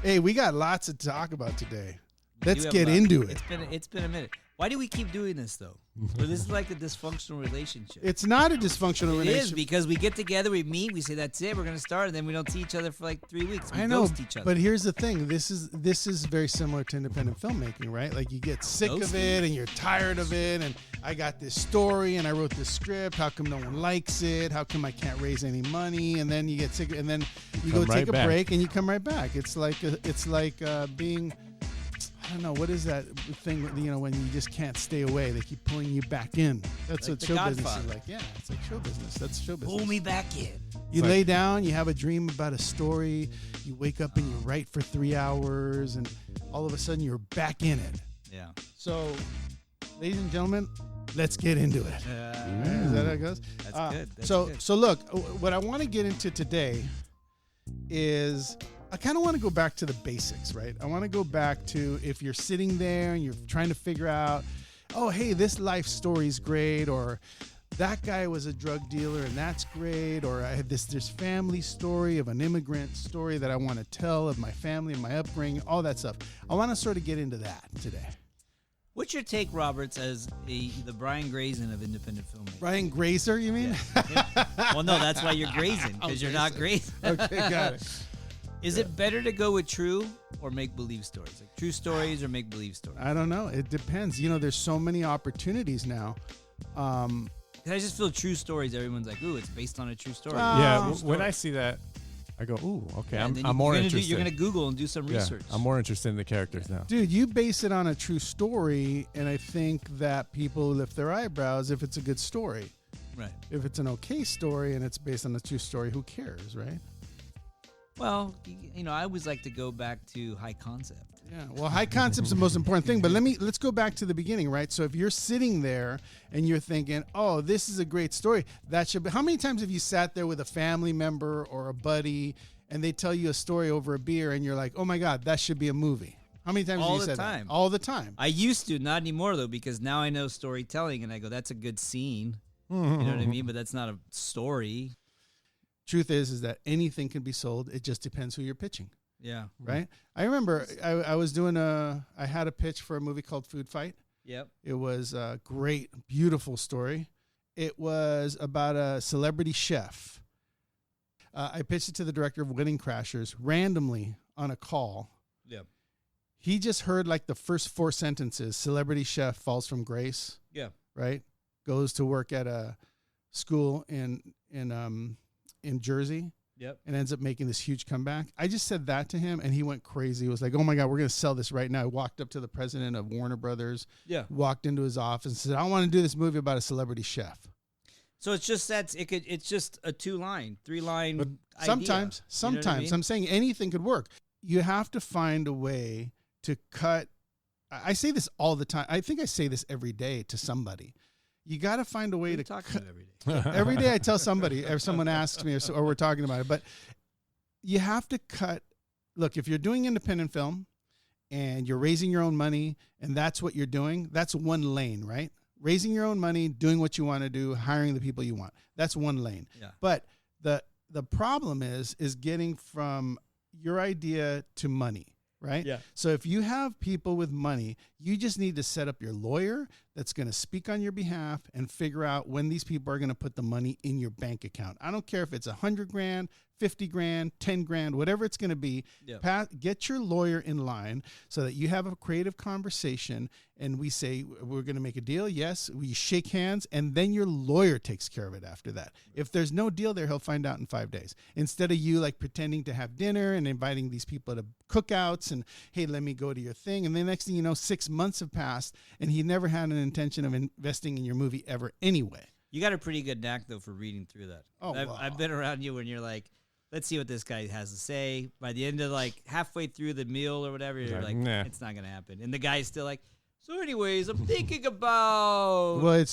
Hey, we got lots to talk about today. We Let's do have get a lot. into it. It's been a minute. Why do we keep doing this though? Well, this is like a dysfunctional relationship. It's not a dysfunctional It is relationship. because we get together, we meet, we say that's it, we're gonna start, and then we don't see each other for like 3 weeks. We I know, ghost each other. but here's the thing. This is very similar to independent filmmaking, right? Like you get sick of Ghosting. it and you're tired of it, and I got this story and I wrote this script. How come no one likes it? How come I can't raise any money? And then you get sick, and then you go Come take right a back. break and you come right back. It's like being. I don't know, what is that thing, when you just can't stay away, they keep pulling you back in. That's Like what The show business is Godfather. like. Yeah, it's like show business. That's show business. Pull me back in. You It's lay like- down, you have a dream about a story, you wake up and you write for 3 hours, and all of a sudden you're back in it. Yeah. So, ladies and gentlemen, let's get into it. Is that how it goes? That's good. That's so, good. so look, what I want to get into today is I kind of want to go back to the basics, right? I want to go back to if you're sitting there and you're trying to figure out, oh, hey, this life story's great, or that guy was a drug dealer and that's great, or I have this family story of an immigrant story that I want to tell of my family and my upbringing, all that stuff. I want to sort of get into that today. What's your take, Roberts, as the Brian Grazen of independent filmmaking? Brian Grazer, you mean? Yeah. Well, no, that's why you're grazing, because you're not grazing. Okay, got it. Is it better to go with true or make-believe stories? Like true stories or make-believe stories? I don't know. It depends. There's so many opportunities now. 'Cause I just feel true stories, everyone's like, ooh, it's based on a true story. Yeah, Oh. when I see that, I go, ooh, okay, And then I'm more interested. You're going to Google and do some Yeah, research. I'm more interested in the characters now. Dude, you base it on a true story, and I think that people lift their eyebrows if it's a good story. Right. If it's an okay story and it's based on a true story, who cares, right? Well, I always like to go back to high concept. Yeah. Well, high concept's the most important thing, but let's go back to the beginning, right? So if you're sitting there and you're thinking, "Oh, this is a great story," that should be. How many times have you sat there with a family member or a buddy and they tell you a story over a beer and you're like, "Oh my God, that should be a movie"? How many times All have you the said time. that? All the time. I used to, not anymore though, because now I know storytelling and I go, that's a good scene. You know what I mean? But that's not a story. Truth is that anything can be sold. It just depends who you're pitching. Yeah. Right. I remember I was doing I had a pitch for a movie called Food Fight. Yep. It was a great, beautiful story. It was about a celebrity chef. I pitched it to the director of Wedding Crashers randomly on a call. Yep. He just heard like the first 4 sentences. Celebrity chef falls from grace. Yeah. Right. Goes to work at a school in Jersey. Yep. And ends up making this huge comeback. I just said that to him, and he went crazy. He was like, "Oh my God, we're going to sell this right now." I walked up to the president of Warner Brothers, Yeah. walked into his office, and said, "I want to do this movie about a celebrity chef." So it's just it's just a 2-line, 3-line. But idea. sometimes, You know what I mean? I'm saying anything could work. You have to find a way to cut. I say this all the time. I think I say this every day to somebody. You got to find a way We're to talking cut. about every day. Every day I tell somebody, or someone asks me, or we're talking about it, but you have to cut. Look, if you're doing independent film and you're raising your own money and that's what you're doing, that's one lane, right? Raising your own money, doing what you want to do, hiring the people you want. That's one lane. Yeah. But the problem is getting from your idea to money. Right? Yeah. So if you have people with money, you just need to set up your lawyer that's going to speak on your behalf and figure out when these people are going to put the money in your bank account. I don't care if it's $100,000, $50,000, $10,000, whatever it's going to be. Yeah. Get your lawyer in line so that you have a creative conversation and we say, we're going to make a deal. Yes. We shake hands and then your lawyer takes care of it after that. If there's no deal there, he'll find out in 5 days. Instead of you like pretending to have dinner and inviting these people to cookouts and, hey, let me go to your thing. And the next thing you know, 6 months have passed and he never had an intention of investing in your movie ever anyway. You got a pretty good knack though for reading through that. Oh, wow. I've been around you when you're like, let's see what this guy has to say. By the end of like halfway through the meal or whatever, you're like, like, nah. it's not gonna happen. And the guy's still like, so anyways, I'm thinking about. Well,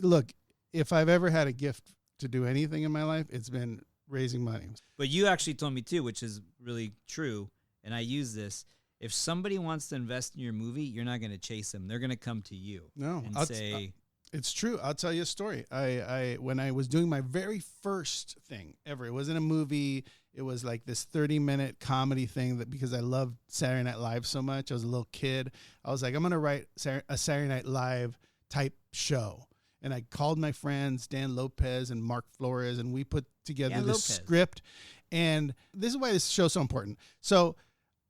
look, if I've ever had a gift to do anything in my life, it's been raising money. But you actually told me too, which is really true, and I use this. If somebody wants to invest in your movie, you're not going to chase them. They're going to come to you No, and say, It's true. I'll tell you a story. I when I was doing my very first thing ever, it wasn't a movie. It was like this 30-minute comedy thing that because I loved Saturday Night Live so much. I was a little kid. I was like, I'm going to write a Saturday Night Live type show. And I called my friends, Dan Lopez and Mark Flores, and we put together this script. And this is why this show's so important. So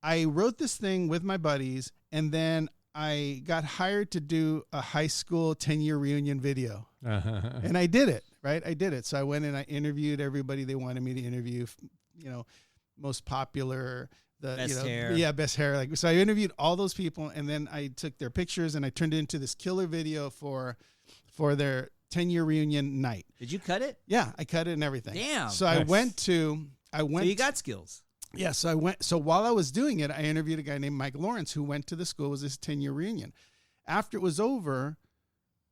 I wrote this thing with my buddies, and then I got hired to do a high school 10-year reunion video. And I did it, right? I did it. So I went and I interviewed everybody they wanted me to interview, most popular, best hair. Yeah, best hair. Like, so I interviewed all those people, and then I took their pictures and I turned it into this killer video for their 10-year reunion night. Did you cut it? Yeah, I cut it and everything. Damn. So Nice. I went. So you got skills. Yeah, so I went. So while I was doing it, I interviewed a guy named Mike Lawrence who went to the school. It was this 10-year reunion. After it was over,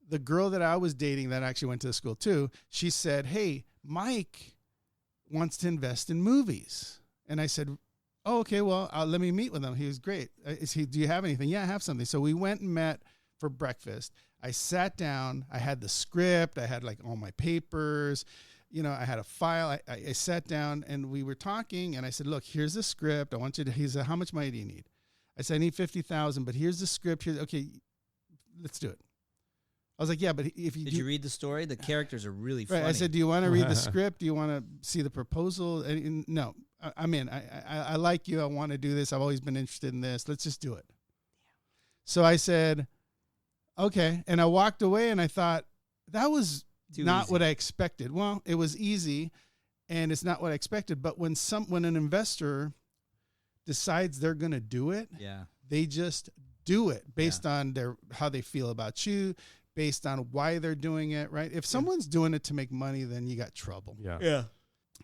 the girl that I was dating that actually went to the school too, she said, "Hey, Mike wants to invest in movies." And I said, "Oh, okay. Well, let me meet with him. He was great. Do you have anything?" "Yeah, I have something." So we went and met for breakfast. I sat down. I had the script. I had like all my papers. I had a file. I sat down and we were talking, and I said, "Look, here's the script. I want you to." He said, "How much money do you need?" I said, "I need $50,000, but here's the script. Okay, let's do it." I was like, "Yeah, but if you Did you read the story? The characters are really funny. Right. I said, "Do you want to read the script? Do you want to see the proposal?" And no, I'm in. I like you. I want to do this. I've always been interested in this. Let's just do it. So I said, "Okay," and I walked away, and I thought that was not what I expected. Well, it was easy, and it's not what I expected. But when an investor decides they're going to do it, they just do it based on how they feel about you, based on why they're doing it. Right? If someone's doing it to make money, then you got trouble. Yeah.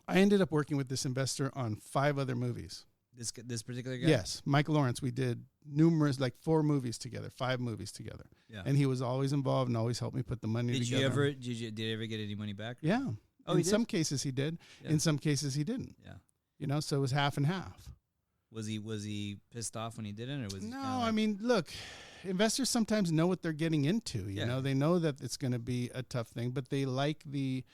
I ended up working with this investor on 5 other movies. This particular guy? Yes, Mike Lawrence. We did numerous, like 4 movies together, 5 movies together. Yeah. And he was always involved and always helped me put the money together. Did you ever get any money back? Yeah. Oh, in some cases he did. Yeah. In some cases he didn't. Yeah. So it was half and half. Was he pissed off when he didn't, or was he No, kinda like, I mean, look, investors sometimes know what they're getting into. You Yeah. know, they know that it's going to be a tough thing, but they like the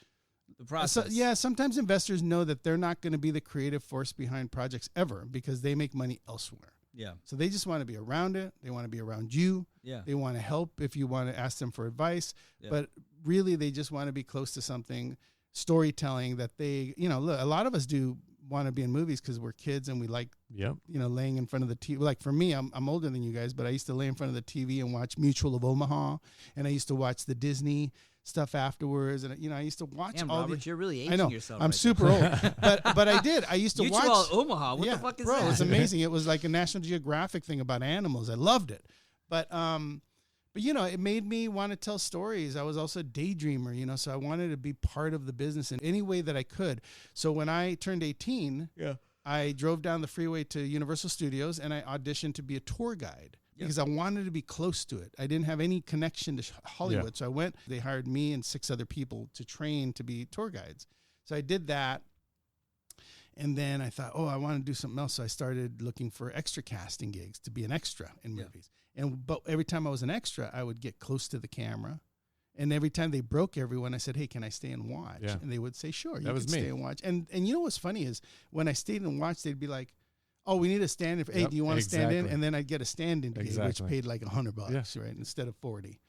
process? Sometimes investors know that they're not going to be the creative force behind projects ever because they make money elsewhere. Yeah. So they just want to be around it. They want to be around you. Yeah. They want to help if you want to ask them for advice. Yeah. But really, they just want to be close to something, storytelling that they, look, a lot of us do want to be in movies because we're kids and we like, laying in front of the TV. Like for me, I'm older than you guys, but I used to lay in front of the TV and watch Mutual of Omaha. And I used to watch the Disney stuff afterwards. And, I used to watch Damn, all Robert, you're really aging I know. yourself. I'm super old. But I did. I used to watch. Mutual of Omaha. What the fuck is bro, that? It was amazing. It was like a National Geographic thing about animals. I loved it. But it made me want to tell stories. I was also a daydreamer, so I wanted to be part of the business in any way that I could. So when I turned 18, I drove down the freeway to Universal Studios and I auditioned to be a tour guide because I wanted to be close to it. I didn't have any connection to Hollywood. So I went, they hired me and 6 other people to train to be tour guides. So I did that. And then I thought, I want to do something else. So I started looking for extra casting gigs to be an extra in movies. But every time I was an extra, I would get close to the camera. And every time they broke everyone, I said, "Hey, can I stay and watch?" Yeah. And they would say, "Sure, you That was can me. stay and watch." And you know what's funny is when I stayed and watched, they'd be like, "Oh, we need a stand-in. Hey, Yep, do you want to stand in?" exactly. And then I'd get a stand-in gig, which Exactly. paid like $100, right, instead of 40.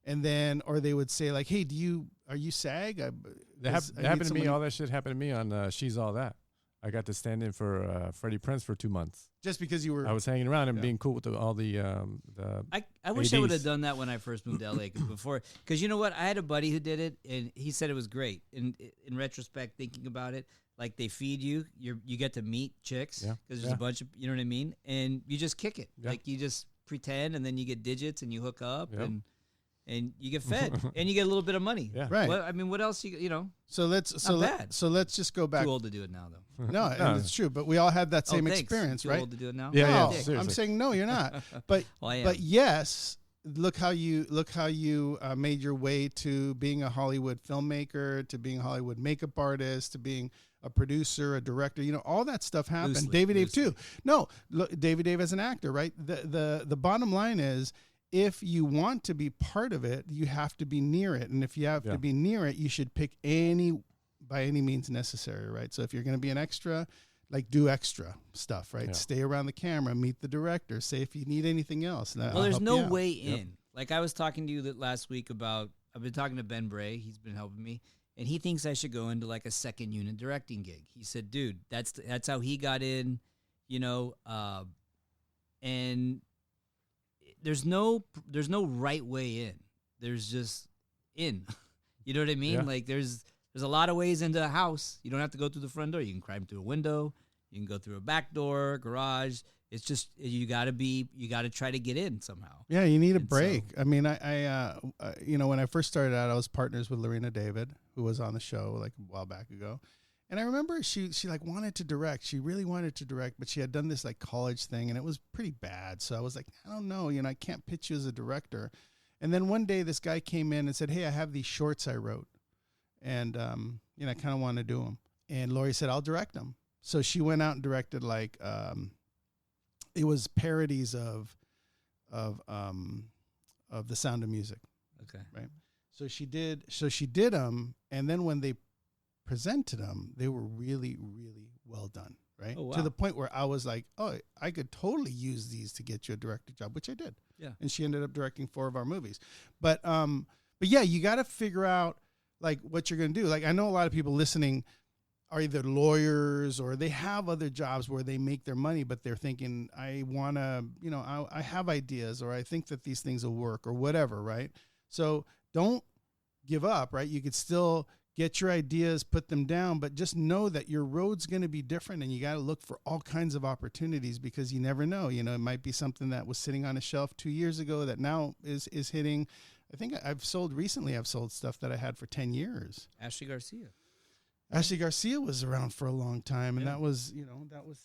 And then, or they would say like, "Hey, are you SAG?" That happened to me. All that shit happened to me on She's All That. I got to stand in for Freddie Prinze for 2 months. Just because you were. I was hanging around and being cool with all the I wish I would have ADs. done that when I first moved to LA because you know what, I had a buddy who did it and he said it was great. In retrospect, thinking about it, like they feed you get to meet chicks because there's a bunch of, you know what I mean, and you just kick it, like you just pretend and then you get digits and you hook up and you get fed and you get a little bit of money. Yeah. Right. Well, I mean, what else So let's just go back. Too old to do it now though. No, and it's true, but we all had that same thanks. experience, Too right? old to do it now. Yeah, No, yeah, I'm seriously. saying no, you're not. But Well, I am. but yes, look how you made your way to being a Hollywood filmmaker, to being a Hollywood makeup artist, to being a producer, a director. All that stuff happened. Loosely, David Dave too. No, look, David Dave as an actor, right? The bottom line is if you want to be part of it, you have to be near it. And if you have to be near it, you should pick by any means necessary, right? So if you're going to be an extra, like do extra stuff, right? Yeah. Stay around the camera, meet the director, say if you need anything else. Well, there's no way in. Like I was talking to you last week about, I've been talking to Ben Bray. He's been helping me. And he thinks I should go into like a second unit directing gig. He said, dude, that's how he got in, you know, and there's no right way in. There's just in. You know what I mean? Yeah. Like there's a lot of ways into a house. You don't have to go through the front door. You can climb through a window. You can go through a back door, garage. It's just you got to try to get in somehow. Yeah, you need a break. So, I mean, I you know, when I first started out, I was partners with Lorena David, who was on the show like a while back ago. And I remember she like wanted to direct. She really wanted to direct, but she had done this like college thing and it was pretty bad. So I was like, I don't know, you know, I can't pitch you as a director. And then one day this guy came in and said, hey, I have these shorts I wrote. And, you know, I kind of want to do them. And Lori said, I'll direct them. So she went out and directed like, it was parodies of The Sound of Music. Okay. Right. So she did them. And then when they presented them, they were really, really well done. Right. Oh, wow. To the point where I was like, oh, I could totally use these to get you a directing job, which I did. Yeah. And she ended up directing 4 of our movies. But yeah, you got to figure out like what you're going to do. Like I know a lot of people listening are either lawyers or they have other jobs where they make their money, but they're thinking, I want to, you know, I have ideas or I think that these things will work or whatever, right? So don't give up, right? You could still get your ideas, put them down, but just know that your road's going to be different and you got to look for all kinds of opportunities because you never know. You know, it might be something that was sitting on a shelf 2 years ago that now is hitting. I think I've sold stuff that I had for 10 years. Ashley Garcia was around for a long time. And that was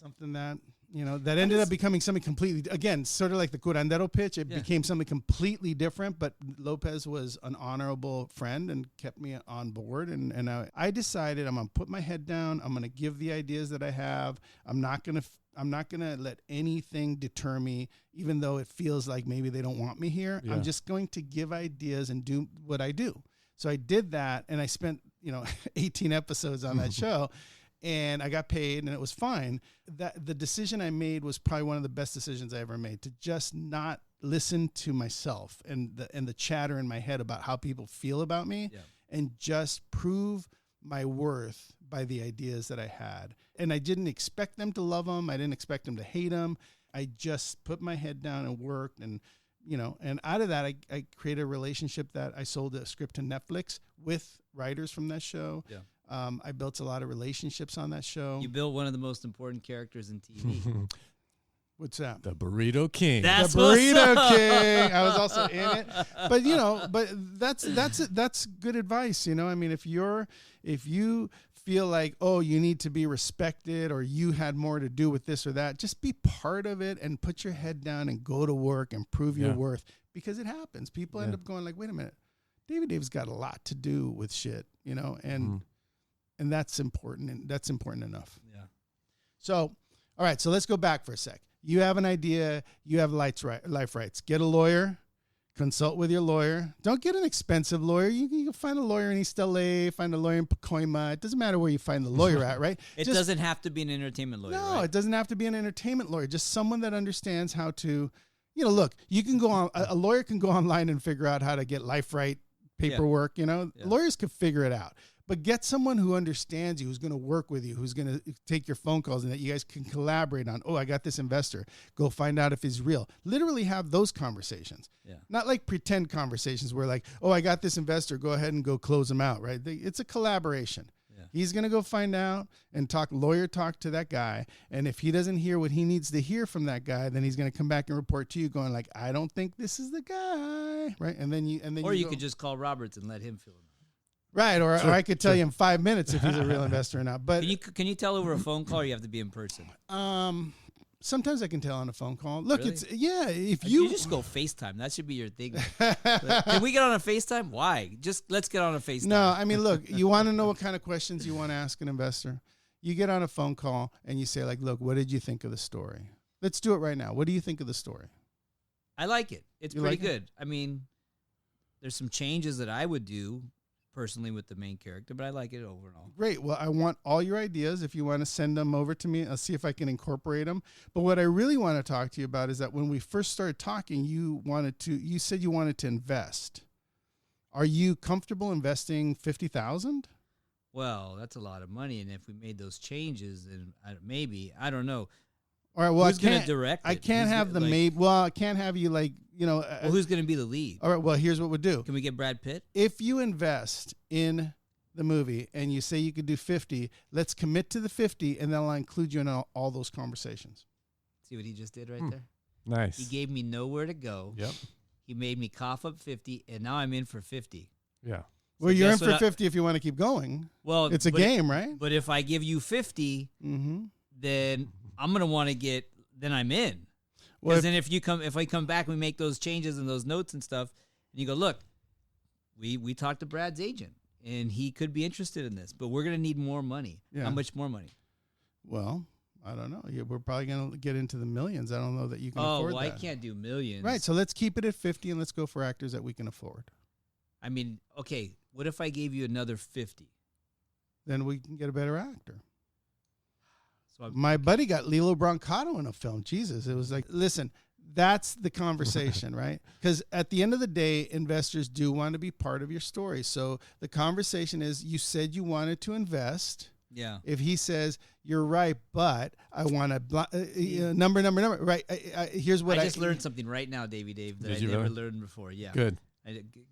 something that, you know, that ended up becoming something completely, again, sort of like the curandero pitch. It became something completely different, but Lopez was an honorable friend and kept me on board. And I decided I'm going to put my head down. I'm going to give the ideas that I have. I'm not going to let anything deter me, even though it feels like maybe they don't want me here. Yeah. I'm just going to give ideas and do what I do. So I did that, and I spent, 18 episodes on that show, and I got paid, and it was fine. That the decision I made was probably one of the best decisions I ever made, to just not listen to myself and the chatter in my head about how people feel about me, and just prove my worth by the ideas that I had. And I didn't expect them to love them. I didn't expect them to hate them. I just put my head down and worked. And, and out of that, I created a relationship that I sold a script to Netflix with writers from that show. Yeah. I built a lot of relationships on that show. You built one of the most important characters in TV. What's that? The Burrito King. That's the Burrito King. I was also in it, but that's good advice. I mean, if you feel like, oh, you need to be respected or you had more to do with this or that, just be part of it and put your head down and go to work and prove your worth, because it happens. People end up going like, wait a minute, David's got a lot to do with shit, and that's important, and that's important enough. Yeah. So, all right, so let's go back for a sec. You have an idea. You have life rights. Get a lawyer. Consult with your lawyer. Don't get an expensive lawyer. You can find a lawyer in East LA, find a lawyer in Pacoima. It doesn't matter where you find the lawyer at, right? It doesn't have to be an entertainment lawyer. No, right? It doesn't have to be an entertainment lawyer. Just someone that understands how to, look, you can go on, a lawyer can go online and figure out how to get life right paperwork, Lawyers can figure it out. But get someone who understands you, who's going to work with you, who's going to take your phone calls, and that you guys can collaborate on. Oh, I got this investor. Go find out if he's real. Literally have those conversations. Yeah. Not like pretend conversations where like, oh, I got this investor. Go ahead and go close him out, right? It's a collaboration. Yeah. He's going to go find out and talk to that guy. And if he doesn't hear what he needs to hear from that guy, then he's going to come back and report to you going like, I don't think this is the guy, right? And then you could just call Roberts and let him fill him out. Right, or I could tell you in 5 minutes if he's a real investor or not. But can you tell over a phone call, or you have to be in person? Sometimes I can tell on a phone call. Look, really? If you just go FaceTime. That should be your thing. Can we get on a FaceTime? Why? Just let's get on a FaceTime. No, I mean, look, you want to know what kind of questions you want to ask an investor? You get on a phone call and you say like, look, what did you think of the story? Let's do it right now. What do you think of the story? I like it. It's pretty good. I mean, there's some changes that I would do personally with the main character, but I like it overall. Great. Well, I want all your ideas. If you want to send them over to me, I'll see if I can incorporate them. But what I really want to talk to you about is that when we first started talking, you said you wanted to invest. Are you comfortable investing $50,000? Well, that's a lot of money, and if we made those changes, then maybe, I don't know. All right. Well, who's going to direct it? I can't have the maid. Well, I can't have you well, who's going to be the lead? All right. Well, here's what we'll do. Can we get Brad Pitt? If you invest in the movie and you say you could do 50, let's commit to the 50, and then I'll include you in all those conversations. See what he just did right there? Nice. He gave me nowhere to go. Yep. He made me cough up 50, and now I'm in for 50. Yeah. Well, you're in for 50 if you want to keep going. Well, it's a game, right? But if I give you 50, then I'm going to want to get. Then I'm in. Because then if I come back and we make those changes and those notes and stuff, and you go, look, we talked to Brad's agent, and he could be interested in this, but we're going to need more money. Yeah. How much more money? Well, I don't know. We're probably going to get into the millions. I don't know that you can afford that. Oh, well, I can't do millions. Right, so let's keep it at 50, and let's go for actors that we can afford. I mean, okay, what if I gave you another 50? Then we can get a better actor. So my buddy got Lilo Brancato in a film. Jesus, it was like, listen, that's the conversation, right? Because at the end of the day, investors do want to be part of your story. So the conversation is, you said you wanted to invest. Yeah. If he says, you're right, but I want to number, right? Here's what I just learned something right now, Dave, that I never learned before. Yeah. Good.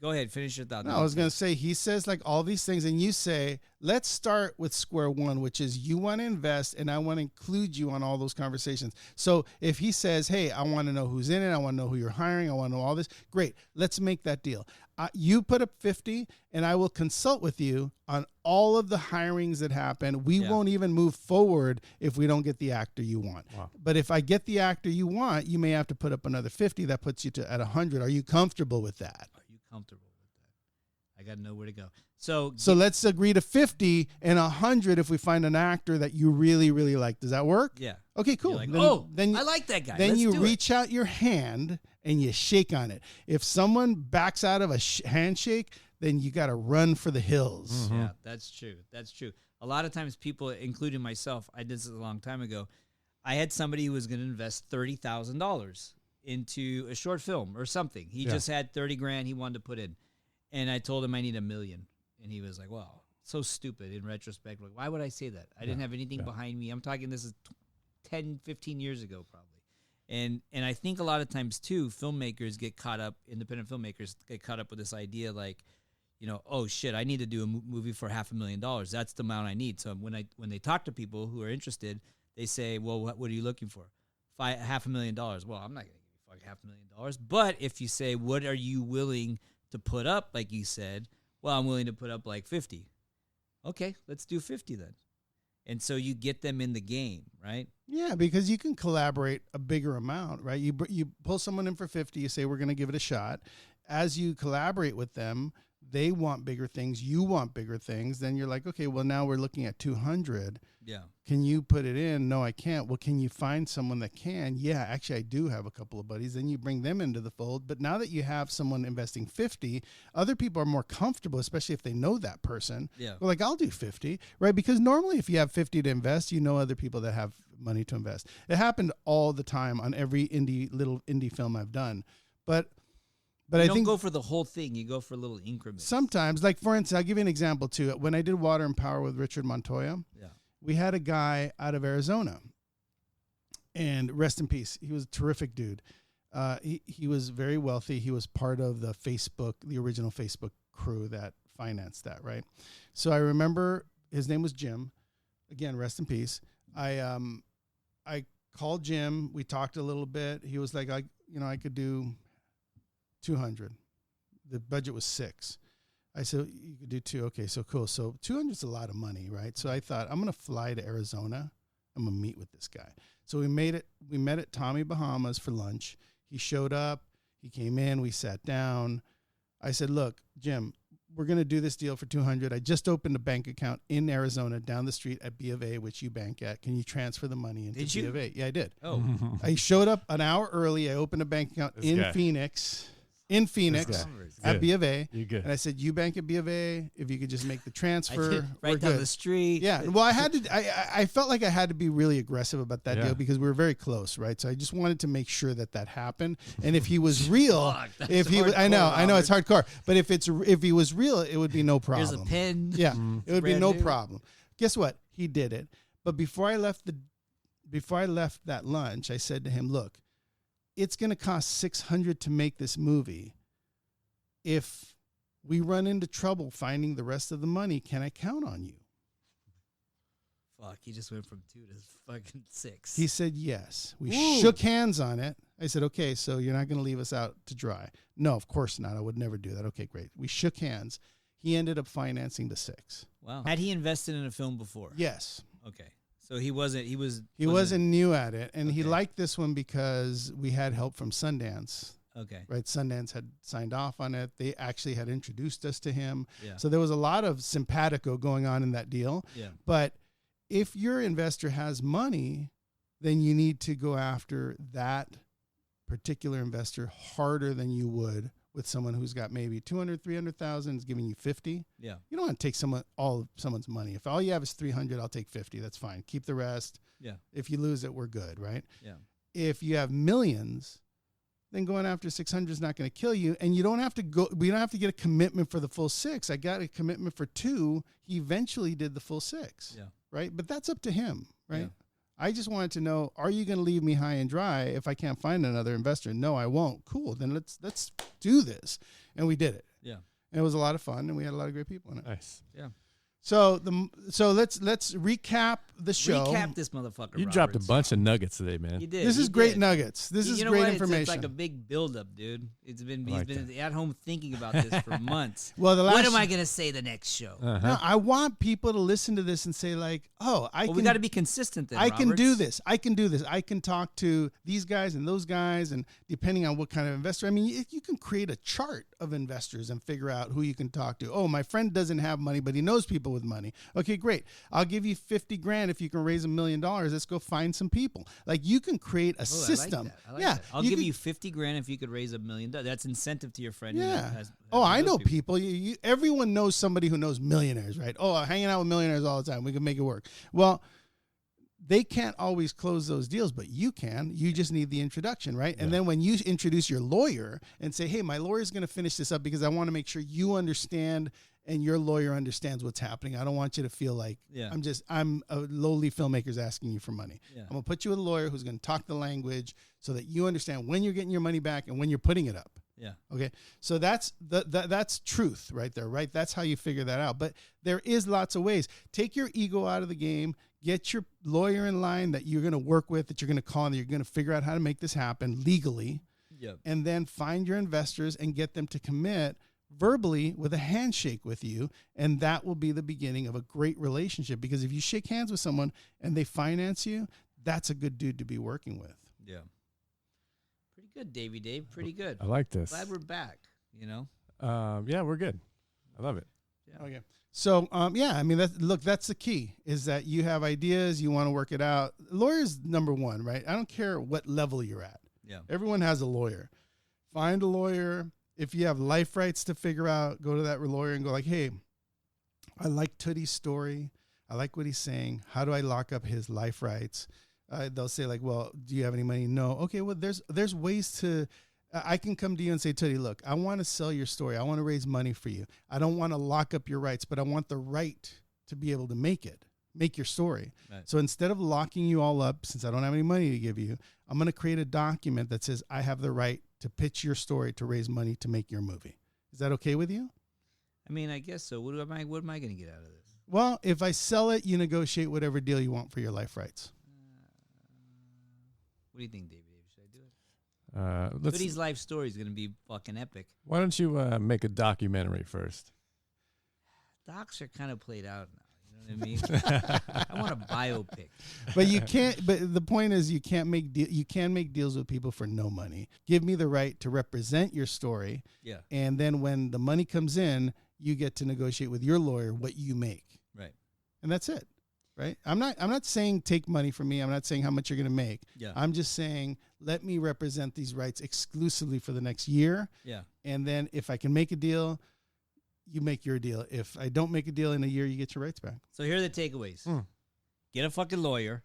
Go ahead, finish your thought. No, I was going to say, he says like all these things, and you say, let's start with square one, which is you want to invest, and I want to include you on all those conversations. So if he says, hey, I want to know who's in it, I want to know who you're hiring, I want to know all this, great, let's make that deal. You put up 50, and I will consult with you on all of the hirings that happen. We won't even move forward if we don't get the actor you want. Wow. But if I get the actor you want, you may have to put up another 50. That puts you at 100. Are you comfortable with that? Comfortable with that. I got to know where to go. So let's agree to 50 and 100 if we find an actor that you really, really like. Does that work? Yeah. Okay, cool. Like, then I like that guy. Then Let's you do reach out your hand and you shake on it. If someone backs out of a handshake, then you got to run for the hills. Mm-hmm. Yeah, that's true. That's true. A lot of times people, including myself, I did this a long time ago. I had somebody who was going to invest $30,000 into a short film or something. He just had 30 grand he wanted to put in. And I told him I need $1 million. And he was like, wow, so stupid in retrospect. Like, why would I say that? I didn't have anything behind me. I'm talking, this is 10, 15 years ago probably. And I think a lot of times too, filmmakers get caught up, independent filmmakers get caught up with this idea like, oh shit, I need to do a movie for $500,000. That's the amount I need. So when they talk to people who are interested, they say, well, what are you looking for? $500,000. Well, I'm not going to give you $500,000. But if you say, what are you willing to put up, like you said, well, I'm willing to put up like 50. Okay, let's do 50 then. And so you get them in the game, right? Yeah, because you can collaborate a bigger amount, right? You pull someone in for 50, you say, we're going to give it a shot. As you collaborate with them, they want bigger things, you want bigger things. Then you're like, okay, well, now we're looking at 200. Yeah. Can you put it in? No, I can't. Well, can you find someone that can? Yeah, actually, I do have a couple of buddies. Then you bring them into the fold. But now that you have someone investing 50, other people are more comfortable, especially if they know that person. Yeah. Well, like, I'll do 50, right? Because normally if you have 50 to invest, you know other people that have money to invest. It happened all the time on every little indie film I've done. But I think go for the whole thing. You go for little increments. Sometimes, like for instance, I'll give you an example too. When I did Water and Power with Richard Montoya, we had a guy out of Arizona, and rest in peace. He was a terrific dude. He was very wealthy. He was part of the original Facebook crew that financed that, right? So I remember his name was Jim. Again, rest in peace. I called Jim. We talked a little bit. He was like, I could do 200. The budget was 6. I said, you could do 2. Okay, so cool. So 200 is a lot of money, right? So I thought, I'm going to fly to Arizona. I'm going to meet with this guy. So we met at Tommy Bahamas for lunch. He showed up. He came in. We sat down. I said, look, Jim, we're going to do this deal for 200. I just opened a bank account in Arizona down the street at B of A, which you bank at. Can you transfer the money into B of A? Yeah, I did. Oh, I showed up an hour early. I opened a bank account Phoenix at B of A. You good. And I said, you bank at B of A. If you could just make the transfer, right down the street. Yeah. Well, I felt like I had to be really aggressive about that deal because we were very close, right? So I just wanted to make sure that happened. And if he was real, I know it's hardcore, but if he was real, it would be no problem. There's a pen. Yeah. It would be no problem. Guess what? He did it. But before I left that lunch, I said to him, look, it's going to cost $600 to make this movie. If we run into trouble finding the rest of the money, can I count on you? Fuck, he just went from 2 to fucking 6. He said yes. We shook hands on it. I said, okay, so you're not going to leave us out to dry. No, of course not. I would never do that. Okay, great. We shook hands. He ended up financing the 6. Wow. Had he invested in a film before? Yes. Okay. So he wasn't new at it, and he liked this one because we had help from Sundance. Okay. Right. Sundance had signed off on it. They actually had introduced us to him. Yeah. So there was a lot of simpatico going on in that deal. Yeah. But if your investor has money, then you need to go after that particular investor harder than you would with someone who's got maybe 200, 300,000 is giving you 50. Yeah. You don't want to take someone's money. If all you have is 300, I'll take 50. That's fine. Keep the rest. Yeah. If you lose it, we're good, right? Yeah. If you have millions, then going after 600 is not going to kill you. And we don't have to get a commitment for the full 6. I got a commitment for 2. He eventually did the full 6. Yeah. Right. But that's up to him. Right. Yeah. I just wanted to know, are you going to leave me high and dry if I can't find another investor? No, I won't. Cool. Then let's do this. And we did it. Yeah. And it was a lot of fun, and we had a lot of great people in it. Nice. Yeah. So let's recap the show. Recap this motherfucker. You dropped a bunch of nuggets today, man. You did. This is great nuggets. This is great information. It's like a big buildup, dude. He's been at home thinking about this for months. Well, what am I gonna say the next show? No, I want people to listen to this and say like, oh, we got to be consistent. Then I can do this. I can do this. I can talk to these guys and those guys, and depending on what kind of investor. I mean, you can create a chart of investors and figure out who you can talk to. Oh, my friend doesn't have money, but he knows people with money. Okay, great. I'll give you $50,000 if you can raise $1 million. Let's go find some people. Like, you can create a system. I like that. I'll give you $50,000 if you could raise $1 million. That's incentive to your friend. Yeah. I know people. Everyone knows somebody who knows millionaires, right? Oh, hanging out with millionaires all the time. We can make it work. Well, they can't always close those deals, but you can. You just need the introduction, right? Yeah. And then when you introduce your lawyer and say, hey, my lawyer's going to finish this up because I want to make sure you understand and your lawyer understands what's happening. I don't want you to feel like I'm a lowly filmmaker's asking you for money. Yeah. I'm going to put you with a lawyer who's going to talk the language so that you understand when you're getting your money back and when you're putting it up. Yeah. Okay. So that's that's truth right there, right? That's how you figure that out. But there is lots of ways. Take your ego out of the game. Get your lawyer in line that you're going to work with, that you're going to call, and you're going to figure out how to make this happen legally. Yep. And then find your investors and get them to commit verbally with a handshake with you. And that will be the beginning of a great relationship, because if you shake hands with someone and they finance you, that's a good dude to be working with. Yeah. Pretty good, Davey Dave. Pretty good. I like this. Glad we're back, you know? Yeah, we're good. I love it. Yeah. Okay. So, I mean, that's the key, is that you have ideas, you want to work it out. Lawyer's number one, right? I don't care what level you're at. Yeah. Everyone has a lawyer. Find a lawyer. If you have life rights to figure out, go to that lawyer and go like, hey, I like Tootie's story. I like what he's saying. How do I lock up his life rights? They'll say like, well, do you have any money? No. Okay, well, there's ways to... I can come to you and say, Tootie, look, I want to sell your story. I want to raise money for you. I don't want to lock up your rights, but I want the right to be able to make your story. Right. So instead of locking you all up, since I don't have any money to give you, I'm going to create a document that says I have the right to pitch your story to raise money to make your movie. Is that okay with you? I mean, I guess so. What am I going to get out of this? Well, if I sell it, you negotiate whatever deal you want for your life rights. What do you think, David? Tootie's life story is going to be fucking epic. Why don't you make a documentary first? Docs are kind of played out now. You know what I mean? I want a biopic. But you can't. But the point is, you can't make you can make deals with people for no money. Give me the right to represent your story. Yeah. And then when the money comes in, you get to negotiate with your lawyer what you make. Right. And that's it. Right. I'm not saying take money from me. I'm not saying how much you're going to make. Yeah. I'm just saying, let me represent these rights exclusively for the next year. Yeah. And then if I can make a deal, you make your deal. If I don't make a deal in a year, you get your rights back. So here are the takeaways. Get a fucking lawyer.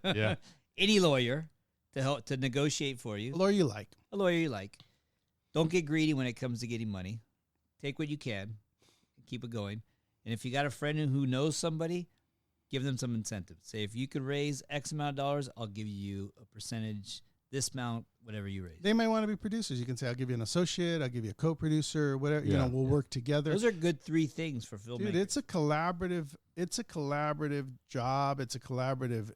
Yeah. Any lawyer to help to negotiate for you. A lawyer you like. A lawyer you like. Don't get greedy when it comes to getting money. Take what you can and keep it going. And if you got a friend who knows somebody, give them some incentive. Say, if you could raise X amount of dollars, I'll give you a percentage, this amount, whatever you raise. They might want to be producers. You can say, I'll give you an associate, I'll give you a co-producer, whatever, we'll work together. Those are good 3 things for filmmakers. Dude, it's a collaborative job. It's a collaborative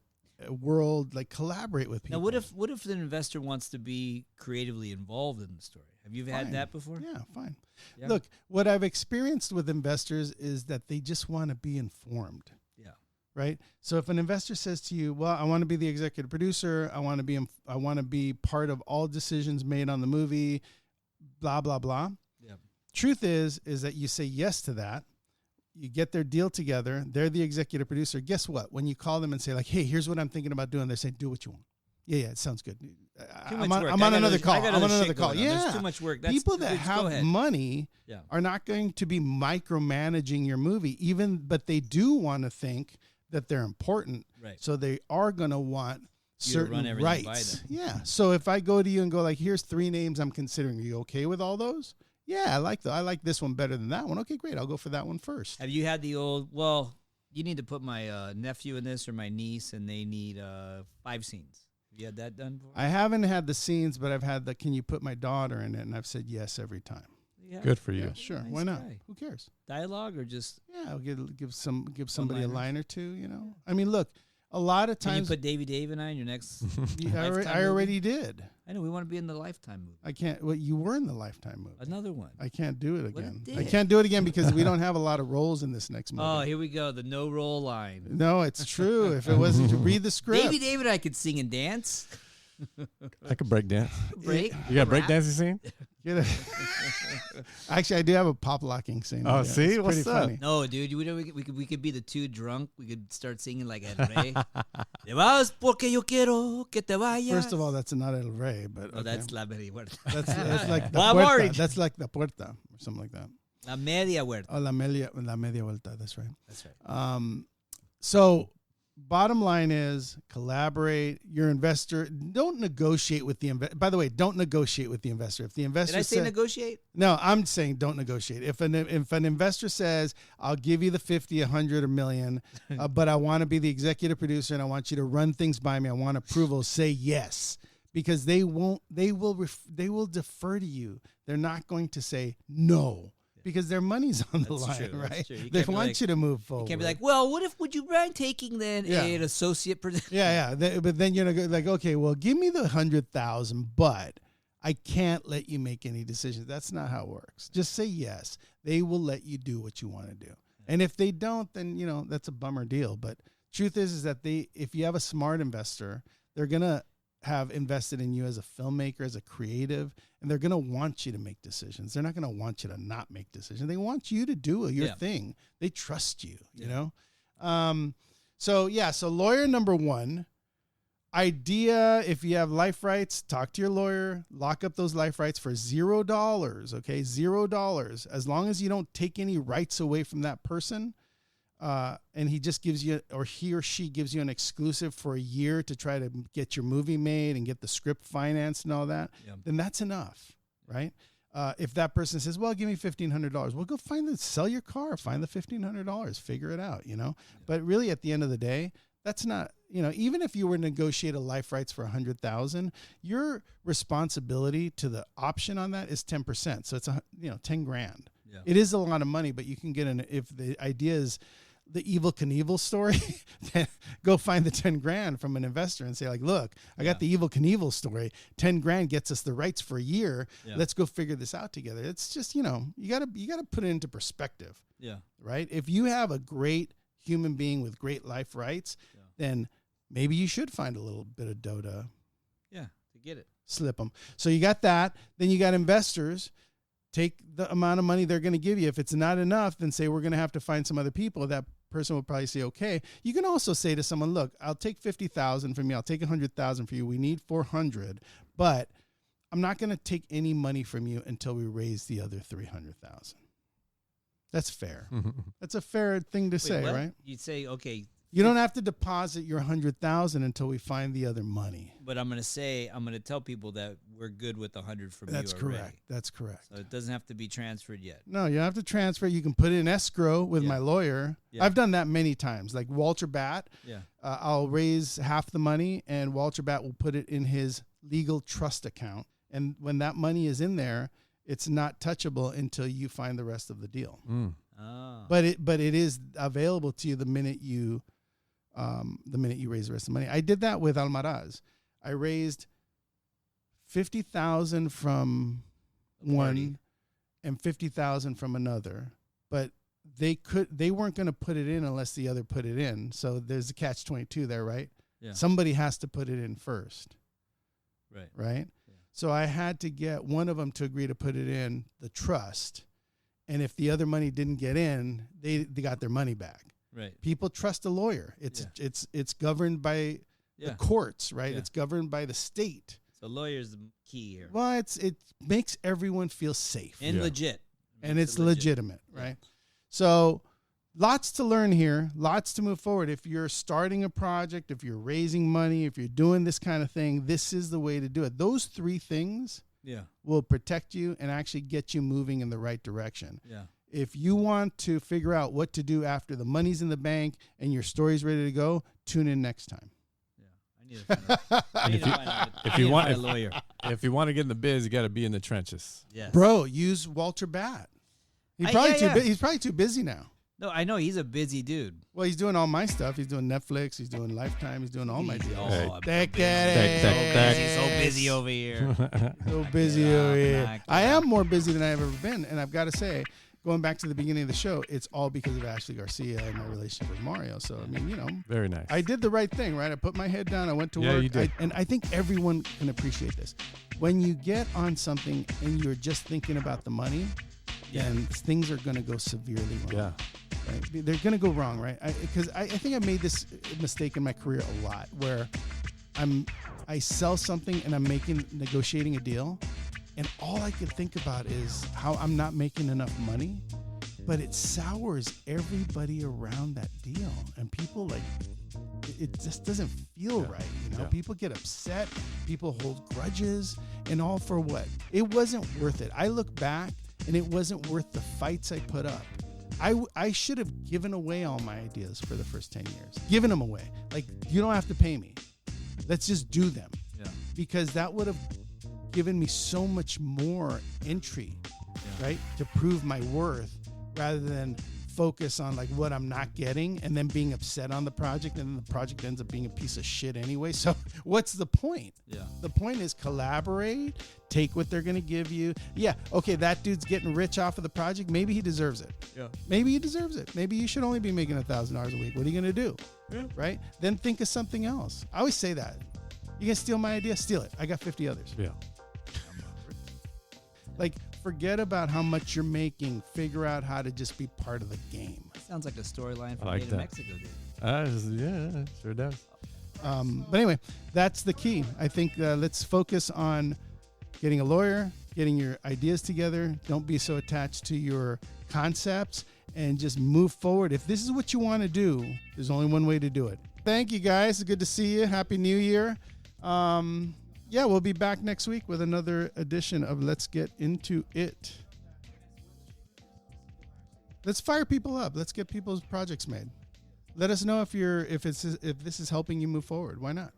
world. Like, collaborate with people. Now, what if an investor wants to be creatively involved in the story? Have you had that before? Yeah, fine. Yeah. Look, what I've experienced with investors is that they just want to be informed. Yeah. Right. So if an investor says to you, well, I want to be the executive producer, I want to be part of all decisions made on the movie, blah, blah, blah. Yeah. Truth is that you say yes to that. You get their deal together. They're the executive producer. Guess what? When you call them and say, like, hey, here's what I'm thinking about doing, they say, do what you want. Yeah, it sounds good. I'm on another call. Yeah. There's too much work. People that have money are not going to be micromanaging your movie, but they do want to think that they're important. Right. So they are going to want certain rights. By them. Yeah. So if I go to you and go like, here's 3 names I'm considering. Are you okay with all those? Yeah, I like this one better than that one. Okay, great. I'll go for that one first. Have you had the old, well, you need to put my nephew in this or my niece and they need 5 scenes. Have you had that done before? I haven't had the scenes, but I've had the, can you put my daughter in it? And I've said yes every time. Yeah. Good for you. Yeah, sure. Nice Why not? guy. Who cares? Dialogue or just? Yeah, I'll give somebody a One-liners. line or two, you know. I mean, look, a lot of Can you times put Davy Dave in your next? I already did. I know we want to be in the Lifetime movie. I can't. Well, you were in the Lifetime movie. Another one. I can't do it What a again. dick. I can't do it again because we don't have a lot of roles in this next movie. Oh, here we go. The no roll line. No, it's true. If it wasn't to read the script, Davy David, I could sing and dance. I could break dance. Break. You got break rap. dancing scene? Actually, I do have a pop locking scene. Oh, Yeah, see? it's What's pretty up? funny. No, dude, we could be the 2 drunk. We could start singing like El Rey. Te vas porque yo quiero que te vayas. First of all, that's not El Rey, but Oh, okay. that's La Media Huerta. That's like the Well, I'm puerta. already- That's like the puerta or something like that. La Media Huerta. Oh, la media vuelta. That's right. That's right. So bottom line is collaborate. Your investor, don't negotiate with the investor. By the way, don't negotiate with the investor. If the investor Did I say negotiate? no, I'm saying don't negotiate. If an investor says, I'll give you the 50, 100, or million, but I want to be the executive producer and I want you to run things by me, I want approval, say yes. Because they will defer to you. They're not going to say no. Because their money's on the That's line, true, right? that's true. You They can't be want like- you to move forward. You can't be like, well, would you mind taking then an associate producer? yeah. But then you're like, okay, well, give me the 100,000, but I can't let you make any decisions. That's not how it works. Just say yes. They will let you do what you want to do. And if they don't, then that's a bummer deal. But truth is that if you have a smart investor, they're gonna have invested in you as a filmmaker, as a creative, and they're going to want you to make decisions. They're not going to want you to not make decisions. They want you to do your thing. They trust you, you know? So lawyer number 1, idea, if you have life rights, talk to your lawyer, lock up those life rights for $0, okay? $0. As long as you don't take any rights away from that person, and he just gives you, or he or she gives you an exclusive for a year to try to get your movie made and get the script financed and all that, then that's enough, right? If that person says, well, give me $1,500, well, go sell your car, find the $1,500, figure it out, But really at the end of the day, that's not, even if you were to negotiate a life rights for $100,000, your responsibility to the option on that is 10%. So it's, $10,000. Yeah. It is a lot of money, but you can get if the idea is the Evel Knievel story, then go find the $10,000 from an investor and say like, look, I got the Evel Knievel story. $10,000 gets us the rights for a year. Yeah. Let's go figure this out together. It's just, you gotta put it into perspective. Yeah. Right. If you have a great human being with great life rights, then maybe you should find a little bit of dough to get it. Slip them. So you got that. Then you got investors. take the amount of money they're going to give you. If it's not enough, then say we're going to have to find some other people. That person will probably say, okay. You can also say to someone, look, I'll take 50,000 from you. I'll take 100,000 for you. We need 400, but I'm not going to take any money from you until we raise the other 300,000. That's fair. That's a fair thing to say, right? You'd say, okay. You don't have to deposit your 100,000 until we find the other money. But I'm going to tell people that we're good with 100 from you already. That's correct. That's correct. So it doesn't have to be transferred yet. No, you don't have to transfer. You can put it in escrow with my lawyer. Yeah. I've done that many times. Like Walter Bat, I'll raise half the money and Walter Bat will put it in his legal trust account. And when that money is in there, it's not touchable until you find the rest of the deal. But it is available to you the minute you raise the rest of the money. I did that with Almaraz. I raised 50,000 from one and 50,000 from another, but they weren't going to put it in unless the other put it in. So there's a catch-22 there, right? Yeah. Somebody has to put it in first. Right? Yeah. So I had to get one of them to agree to put it in the trust. And if the other money didn't get in, they got their money back. Right. People trust a lawyer. It's governed by the courts, right? Yeah. It's governed by the state. So lawyer's the key here. Well, it makes everyone feel safe and legit, and it's legitimate, right? So lots to learn here, lots to move forward. If you're starting a project, if you're raising money, if you're doing this kind of thing, this is the way to do it. Those three things will protect you and actually get you moving in the right direction. Yeah. If you want to figure out what to do after the money's in the bank and your story's ready to go, tune in next time. Yeah, I need to find out. If you want a lawyer, if you want to get in the biz, you got to be in the trenches. Yes. Bro, use Walter Bat. He's probably too busy now. No, I know he's a busy dude. Well, he's doing all my stuff. He's doing Netflix. He's doing Lifetime. He's doing all my deals. He's so busy over here. So busy over here. I am more busy than I've ever been, and I've got to say, going back to the beginning of the show, it's all because of Ashley Garcia and my relationship with Mario. So, I mean, very nice. I did the right thing, right? I put my head down. I went to work. You did. And I think everyone can appreciate this. When you get on something and you're just thinking about the money, then things are going to go severely wrong. Yeah. Right? They're going to go wrong, right? Because I think I made this mistake in my career a lot where I sell something and I'm negotiating a deal. And all I can think about is how I'm not making enough money, but it sours everybody around that deal. And people it just doesn't feel right. People get upset, people hold grudges, and all for what? It wasn't worth it. I look back and it wasn't worth the fights I put up. I should have given away all my ideas for the first 10 years. Given them away. Like, you don't have to pay me. Let's just do them. Yeah. Because that would have given me so much more entry, right, to prove my worth rather than focus on like what I'm not getting and then being upset on the project, and then the project ends up being a piece of shit anyway. So what's the point? Yeah. The point is collaborate, take what they're going to give you. Yeah. Okay. That dude's getting rich off of the project. Maybe he deserves it. Yeah. Maybe he deserves it. Maybe you should only be making $1,000 a week. What are you going to do? Yeah. Right. Then think of something else. I always say that. You can steal my idea, steal it. I got 50 others. Yeah. Like, forget about how much you're making. Figure out how to just be part of the game. Sounds like a storyline from Made in Mexico, dude. Yeah, sure does. But anyway, that's the key. I think let's focus on getting a lawyer, getting your ideas together. Don't be so attached to your concepts and just move forward. If this is what you want to do, there's only one way to do it. Thank you, guys. It's good to see you. Happy New Year. Yeah, we'll be back next week with another edition of Let's Get Into It. Let's fire people up. Let's get people's projects made. Let us know if this is helping you move forward. Why not?